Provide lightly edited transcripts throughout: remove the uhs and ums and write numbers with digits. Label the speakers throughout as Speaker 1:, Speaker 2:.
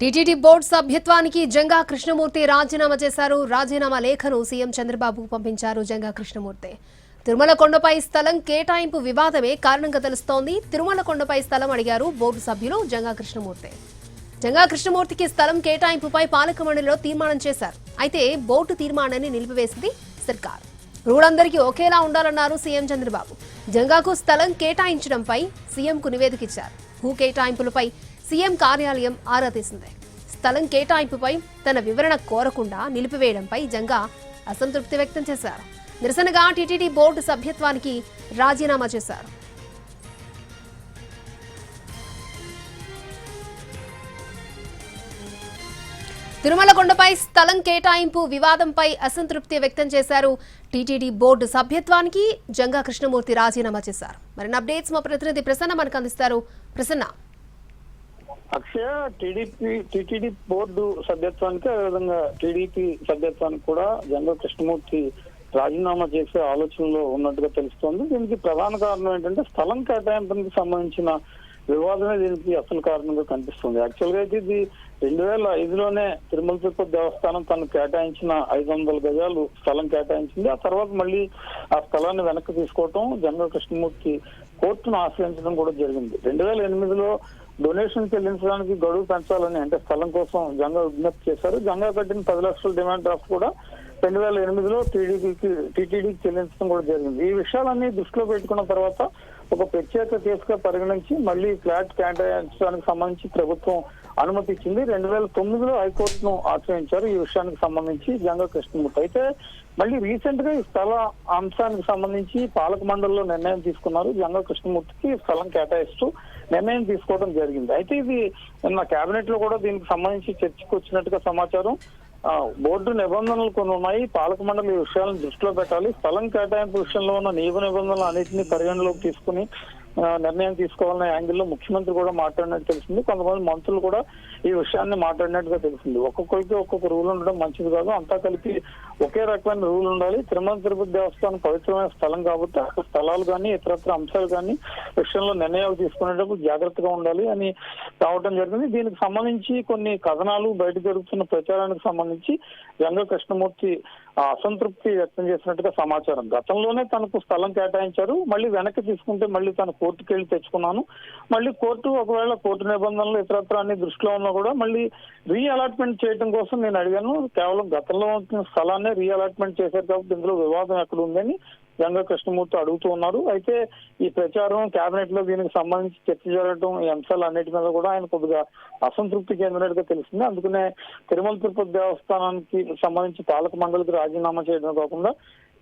Speaker 1: TTD board సభ్యత్వానికి జంగా కృష్ణమూర్తి రాజీనామా చేశారు. రాజీనామా లేఖను సీఎం చంద్రబాబుకు పంపించారు జంగా కృష్ణమూర్తి. తిరుమల కొండపై స్థలం కేటాయింపు వివాదమే కారణంగా తెలుస్తోంది. తిరుమల కొండపై స్థలం అడిగారు బోర్డు సభ్యులు జంగా కృష్ణమూర్తి. జంగా కృష్ణమూర్తికి స్థలం కేటాయింపుపై పాలక మండలిలో తీర్మానం చేశారు. అయితే బోర్డు తీర్మానాన్ని నిలిపివేసింది సర్కార్. రూలందరికీ ఒకేలా ఉండాలన్నారు సీఎం చంద్రబాబు. జంగాకు స్థలం కేటాయించడంపై సీఎంకు నివేదిక ఇచ్చారు. భూ కేటాయింపులపై సీఎం కార్యాలయం ఆరా తీసింది. స్థలం కేటాయింపుపై తన వివరణ కోరకుండా నిలిపివేయడంపై జంగా అసంతృప్తి వ్యక్తం చేశారు. నిరసనగా టీటీడీ బోర్డు సభ్యత్వానికి రాజీనామా చేశారు. తిరుమల కొండపై స్థలం కేటాయింపు వివాదంపై అసంతృప్తి వ్యక్తం చేశారు. టీటీడీ బోర్డు సభ్యత్వానికి జంగా కృష్ణమూర్తి రాజీనామా చేశారు. మరిన్ని అప్డేట్స్ మా ప్రతినిధి ప్రసన్న మనకు అందిస్తారు. ప్రసన్న,
Speaker 2: అక్షయ, టీటీడీ బోర్డు సభ్యత్వానికి అదేవిధంగా టీడీపీ సభ్యత్వానికి కూడా జంగా కృష్ణమూర్తి రాజీనామా చేసే ఆలోచనలో ఉన్నట్టుగా తెలుస్తోంది. దీనికి ప్రధాన కారణం ఏంటంటే స్థలం కేటాయింపుకి సంబంధించిన వివాదమే దీనికి అసలు కారణంగా కనిపిస్తుంది. యాక్చువల్ గా అయితే ఇది 2005లోనే తిరుమల తిరుపతి దేవస్థానం తను కేటాయించిన 500 గజాలు స్థలం కేటాయించింది. ఆ తర్వాత మళ్ళీ ఆ స్థలాన్ని వెనక్కి తీసుకోవటం, జంగా కృష్ణమూర్తి కోర్టును ఆశ్రయించడం కూడా జరిగింది. 2008లో డొనేషన్ చెల్లించడానికి గడువు పెంచాలని, అంటే స్థలం కోసం జంగా విజ్ఞప్తి చేశారు. జంగా కట్టిన 10 లక్షల డిమాండ్ డ్రాఫ్ట్ కూడా 2008లో టీటీడీకి చెల్లించడం కూడా జరిగింది. ఈ విషయాలన్నీ దృష్టిలో పెట్టుకున్న తర్వాత ఒక ప్రత్యేక కేసుగా పరిగణించి మళ్ళీ ఫ్లాట్ కేటాయించడానికి సంబంధించి ప్రభుత్వం అనుమతి ఇచ్చింది. 2009లో హైకోర్టును ఆశ్రయించారు ఈ విషయానికి సంబంధించి జంగా కృష్ణమూర్తి. అయితే మళ్ళీ రీసెంట్ గా ఈ స్థల అంశానికి సంబంధించి పాలక మండలిలో నిర్ణయం తీసుకున్నారు. జంగా కృష్ణమూర్తికి స్థలం కేటాయిస్తూ నిర్ణయం తీసుకోవడం జరిగింది. అయితే ఇది నిన్న కేబినెట్ లో కూడా దీనికి సంబంధించి చర్చకు వచ్చినట్టుగా సమాచారం. బోర్డు నిబంధనలు కొన్ని ఉన్నాయి, పాలక మండలి ఈ విషయాలను దృష్టిలో పెట్టాలి. స్థలం కేటాయింపు విషయంలో ఉన్న నియమ నిబంధనలు అన్నింటినీ పరిగణలోకి తీసుకుని నిర్ణయం తీసుకోవాలనే యాంగిల్లో ముఖ్యమంత్రి కూడా మాట్లాడినట్టు తెలిసింది. కొంతమంది మంత్రులు కూడా ఈ విషయాన్ని మాట్లాడినట్టుగా తెలిసింది. ఒక్కొక్కరికి ఒక్కొక్క రూల్ ఉండడం మంచిది కాదు, అంతా కలిపి ఒకే రకమైన రూల్ ఉండాలి. తిరుమల తిరుపతి దేవస్థానం పవిత్రమైన స్థలం కాబట్టి అక్కడ స్థలాలు కానీ ఇతరత్ర అంశాలు కానీ విషయంలో నిర్ణయాలు తీసుకునేటప్పుడు జాగ్రత్తగా ఉండాలి అని రావడం జరిగింది. దీనికి సంబంధించి కొన్ని కథనాలు బయట జరుగుతున్న ప్రచారానికి సంబంధించి జంగా కృష్ణమూర్తి అసంతృప్తి వ్యక్తం చేసినట్టుగా సమాచారం. గతంలోనే తనకు స్థలం కేటాయించారు, మళ్ళీ వెనక్కి తీసుకుంటే మళ్ళీ తన కోర్టుకి వెళ్ళి తెచ్చుకున్నాను. మళ్ళీ కోర్టు ఒకవేళ కోర్టు నిబంధనలు ఇతరత్ర అన్ని దృష్టిలో ఉన్నా కూడా మళ్ళీ రీఅలాట్మెంట్ చేయడం కోసం నేను అడిగాను. కేవలం గతంలో ఉన్న స్థలాన్ని రీఅలాట్మెంట్ చేశారు కాబట్టి ఇందులో వివాదం ఎక్కడ ఉందని జంగా కృష్ణమూర్తి అడుగుతూ ఉన్నారు. అయితే ఈ ప్రచారం కేబినెట్ లో దీనికి సంబంధించి చర్చ జరగడం, ఈ అంశాలు అన్నిటి మీద కూడా ఆయన కొద్దిగా అసంతృప్తి చెందినట్టుగా తెలిసింది. అందుకనే తిరుమల తిరుపతి దేవస్థానానికి సంబంధించి పాలక మండలికి రాజీనామా చేయడం కాకుండా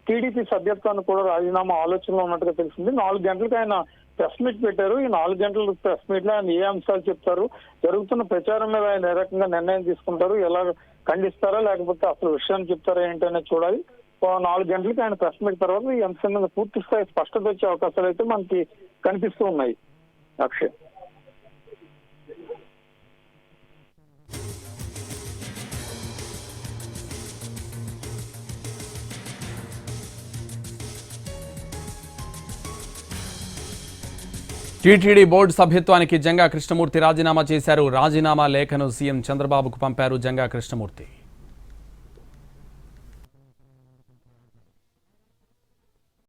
Speaker 2: టీడీపీ సభ్యత్వానికి కూడా రాజీనామా ఆలోచనలో ఉన్నట్టుగా తెలిసింది. 4 గంటలకు ఆయన ప్రెస్ మీట్ పెట్టారు. ఈ 4 గంటల ప్రెస్ మీట్ లో ఆయన ఏ అంశాలు చెప్తారు, జరుగుతున్న ప్రచారం మీద ఆయన ఏ రకంగా నిర్ణయం తీసుకుంటారు, ఎలా ఖండిస్తారా లేకపోతే అసలు విషయాన్ని చెప్తారా ఏంటనేది చూడాలి. 4 గంటలకి ఆయన ప్రెస్ మీట్ తర్వాత ఈ అంశం మీద పూర్తి స్థాయి స్పష్టత వచ్చే అవకాశాలు అయితే మనకి కనిపిస్తూ ఉన్నాయి. అక్షయ్,
Speaker 3: టీటీడీ బోర్డు సభ్యత్వానికి జంగా కృష్ణమూర్తి రాజీనామా చేశారు. రాజీనామా లేఖను సీఎం చంద్రబాబుకు పంపారు జంగా కృష్ణమూర్తి.